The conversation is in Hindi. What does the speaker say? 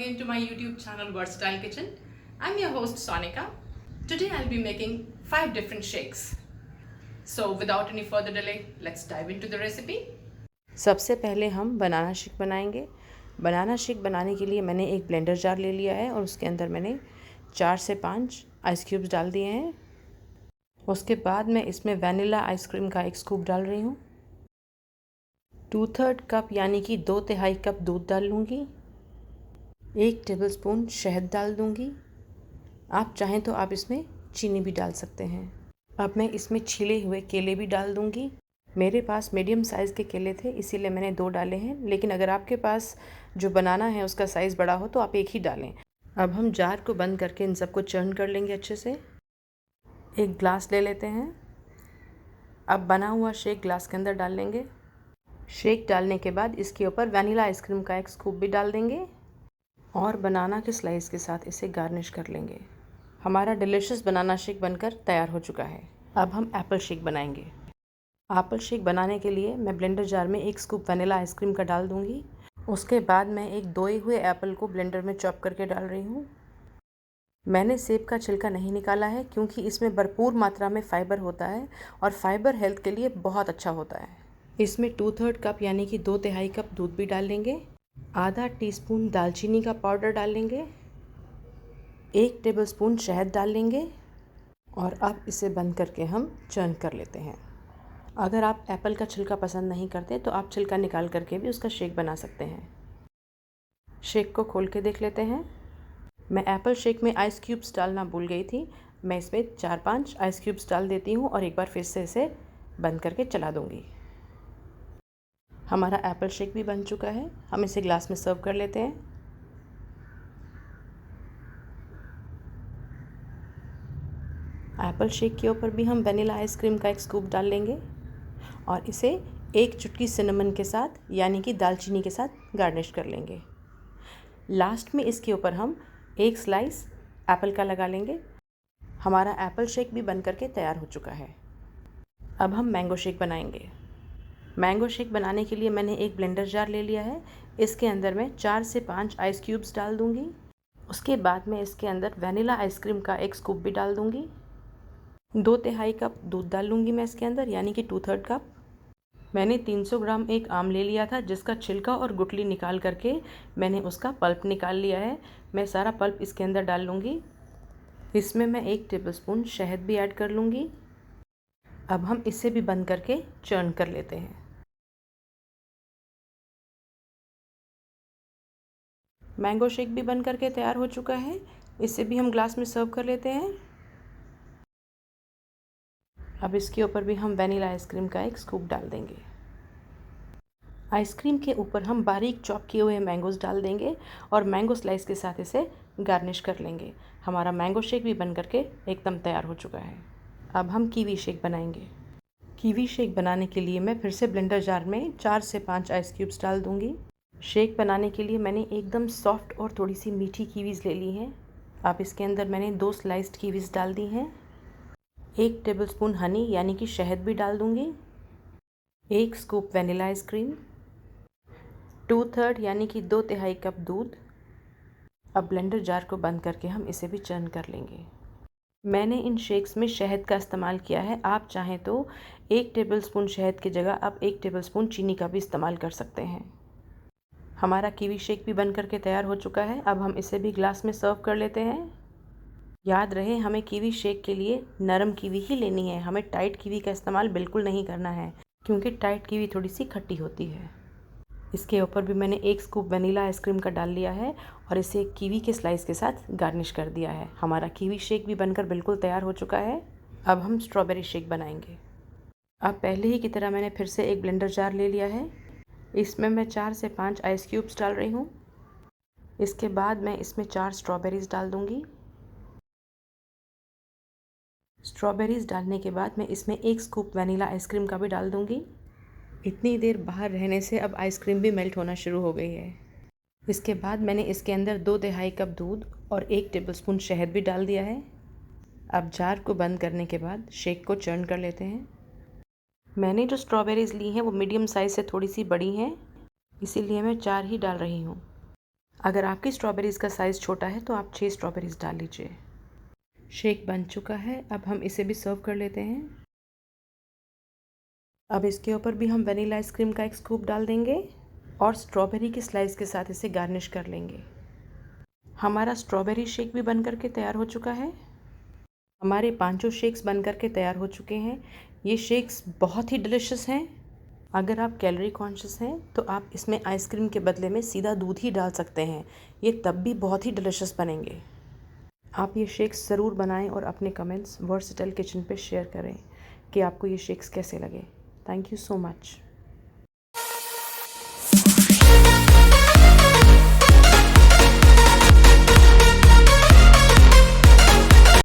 again to my YouTube channel Versatile Kitchen. I'm your host Sonika. Today I'll be making 5 different shakes. So without any further delay, let's dive into the recipe. सबसे पहले हम बनाना शेक बनाएंगे। बनाना शेक बनाने के लिए मैंने एक ब्लेंडर जार ले लिया है और उसके अंदर मैंने 4 से 5 आइस क्यूब्स डाल दिए हैं। उसके बाद मैं इसमें वनीला आइसक्रीम का एक स्कूप डाल रही हूँ। 2/3 कप यानी कि 2/3 कप दूध डाल लूँगी। 1 टेबलस्पून शहद डाल दूँगी। आप चाहें तो आप इसमें चीनी भी डाल सकते हैं। अब मैं इसमें छीले हुए केले भी डाल दूँगी। मेरे पास मीडियम साइज़ के केले थे, इसीलिए मैंने 2 डाले हैं, लेकिन अगर आपके पास जो बनाना है उसका साइज़ बड़ा हो तो आप एक ही डालें। अब हम जार को बंद करके इन सबको चर्न कर लेंगे अच्छे से। एक ग्लास ले लेते हैं। अब बना हुआ शेक ग्लास के अंदर डाल लेंगे। शेक डालने के बाद इसके ऊपर वनीला आइसक्रीम का एक स्कूप भी डाल देंगे और बनाना के स्लाइस के साथ इसे गार्निश कर लेंगे। हमारा डिलीशियस बनाना शेक बनकर तैयार हो चुका है। अब हम एप्पल शेक बनाएंगे। एप्पल शेक बनाने के लिए मैं ब्लेंडर जार में 1 स्कूप वनीला आइसक्रीम का डाल दूंगी। उसके बाद मैं एक धोए हुए एप्पल को ब्लेंडर में चॉप करके डाल रही हूँ। मैंने सेब का छिलका नहीं निकाला है क्योंकि इसमें भरपूर मात्रा में फ़ाइबर होता है और फाइबर हेल्थ के लिए बहुत अच्छा होता है। इसमें 2/3 कप यानी कि 2/3 कप दूध भी डाल लेंगे। आधा टीस्पून दालचीनी का पाउडर डाल लेंगे। 1 टेबलस्पून शहद डाल लेंगे और अब इसे बंद करके हम चर्न कर लेते हैं। अगर आप एप्पल का छिलका पसंद नहीं करते तो आप छिलका निकाल करके भी उसका शेक बना सकते हैं। शेक को खोल के देख लेते हैं। मैं एप्पल शेक में आइस क्यूब्स डालना भूल गई थी। मैं इसमें 4-5 आइस क्यूब्स डाल देती हूँ और एक बार फिर से इसे बंद करके चला दूँगी। हमारा एप्पल शेक भी बन चुका है। हम इसे ग्लास में सर्व कर लेते हैं। एप्पल शेक के ऊपर भी हम वनीला आइसक्रीम का एक स्कूप डाल लेंगे और इसे 1 चुटकी सिनेमन के साथ यानी कि दालचीनी के साथ गार्निश कर लेंगे। लास्ट में इसके ऊपर हम 1 स्लाइस एप्पल का लगा लेंगे। हमारा एप्पल शेक भी बन करके तैयार हो चुका है। अब हम मैंगो शेक बनाएंगे। मैंगो शेक बनाने के लिए मैंने एक ब्लेंडर जार ले लिया है। इसके अंदर मैं 4 से 5 आइस क्यूब्स डाल दूँगी। उसके बाद मैं इसके अंदर वनीला आइसक्रीम का एक स्कूप भी डाल दूँगी। 2/3 कप दूध डाल लूँगी मैं इसके अंदर यानी कि 2/3 कप। मैंने 300 ग्राम एक आम ले लिया था जिसका छिलका और गुठली निकाल करके मैंने उसका पल्प निकाल लिया है। मैं सारा पल्प इसके अंदर डाल लूँगी। इसमें मैं 1 टेबलस्पून शहद भी ऐड कर लूँगी। अब हम इसे भी बंद करके चर्न कर लेते हैं। मैंगो शेक भी बन करके तैयार हो चुका है। इसे भी हम ग्लास में सर्व कर लेते हैं। अब इसके ऊपर भी हम वनीला आइसक्रीम का एक स्कूप डाल देंगे। आइसक्रीम के ऊपर हम बारीक चॉप किए हुए मैंगोज़ डाल देंगे और मैंगो स्लाइस के साथ इसे गार्निश कर लेंगे। हमारा मैंगो शेक भी बन करके एकदम तैयार हो चुका है। अब हम कीवी शेक बनाएंगे। कीवी शेक बनाने के लिए मैं फिर से ब्लेंडर जार में 4 से 5 आइस क्यूब्स डाल दूँगी। शेक बनाने के लिए मैंने एकदम सॉफ्ट और थोड़ी सी मीठी कीवीज़ ले ली हैं। अब इसके अंदर मैंने 2 स्लाइस्ड कीवीज़ डाल दी हैं। 1 टेबलस्पून हनी यानी कि शहद भी डाल दूँगी। 1 स्कूप वनीला आइसक्रीम। 2/3 यानी कि 2/3 कप दूध। अब ब्लेंडर जार को बंद करके हम इसे भी चर्न कर लेंगे। मैंने इन शेक्स में शहद का इस्तेमाल किया है। आप चाहें तो 1 टेबलस्पून शहद की जगह आप 1 टेबलस्पून चीनी का भी इस्तेमाल कर सकते हैं। हमारा कीवी शेक भी बन करके तैयार हो चुका है। अब हम इसे भी ग्लास में सर्व कर लेते हैं। याद रहे हमें कीवी शेक के लिए नरम कीवी ही लेनी है। हमें टाइट कीवी का इस्तेमाल बिल्कुल नहीं करना है क्योंकि टाइट कीवी थोड़ी सी खट्टी होती है। इसके ऊपर भी मैंने 1 स्कूप वनीला आइसक्रीम का डाल लिया है और इसे कीवी के स्लाइस के साथ गार्निश कर दिया है। हमारा कीवी शेक भी बनकर बिल्कुल तैयार हो चुका है। अब हम स्ट्रॉबेरी शेक बनाएंगे। अब पहले ही की तरह मैंने फिर से एक ब्लेंडर जार ले लिया है। इसमें मैं 4 से 5 आइस क्यूब्स डाल रही हूँ। इसके बाद मैं इसमें 4 स्ट्रॉबेरीज़ डाल दूँगी। स्ट्रॉबेरीज़ डालने के बाद मैं इसमें 1 स्कूप वनीला आइसक्रीम का भी डाल दूँगी। इतनी देर बाहर रहने से अब आइसक्रीम भी मेल्ट होना शुरू हो गई है। इसके बाद मैंने इसके अंदर 2/3 कप दूध और 1 टेबलस्पून शहद भी डाल दिया है। अब जार को बंद करने के बाद शेक को चर्न कर लेते हैं। मैंने जो स्ट्रॉबेरीज़ ली हैं वो मीडियम साइज़ से थोड़ी सी बड़ी हैं, इसीलिए मैं 4 ही डाल रही हूँ। अगर आपकी स्ट्रॉबेरीज़ का साइज़ छोटा है तो आप 6 स्ट्रॉबेरीज़ डाल लीजिए। शेक बन चुका है, अब हम इसे भी सर्व कर लेते हैं। अब इसके ऊपर भी हम वनीला आइसक्रीम का एक स्कूप डाल देंगे और स्ट्रॉबेरी के स्लाइस के साथ इसे गार्निश कर लेंगे। हमारा स्ट्रॉबेरी शेक भी बन करके तैयार हो चुका है। हमारे पांचों शेक्स बन करके तैयार हो चुके हैं। ये शेक्स बहुत ही डिलिशियस हैं। अगर आप कैलोरी कॉन्शियस हैं तो आप इसमें आइसक्रीम के बदले में सीधा दूध ही डाल सकते हैं, ये तब भी बहुत ही डिलिशियस बनेंगे। आप ये शेक्स ज़रूर बनाएं और अपने कमेंट्स वर्सेटाइल किचन पे शेयर करें कि आपको ये शेक्स कैसे लगे। Thank you so much.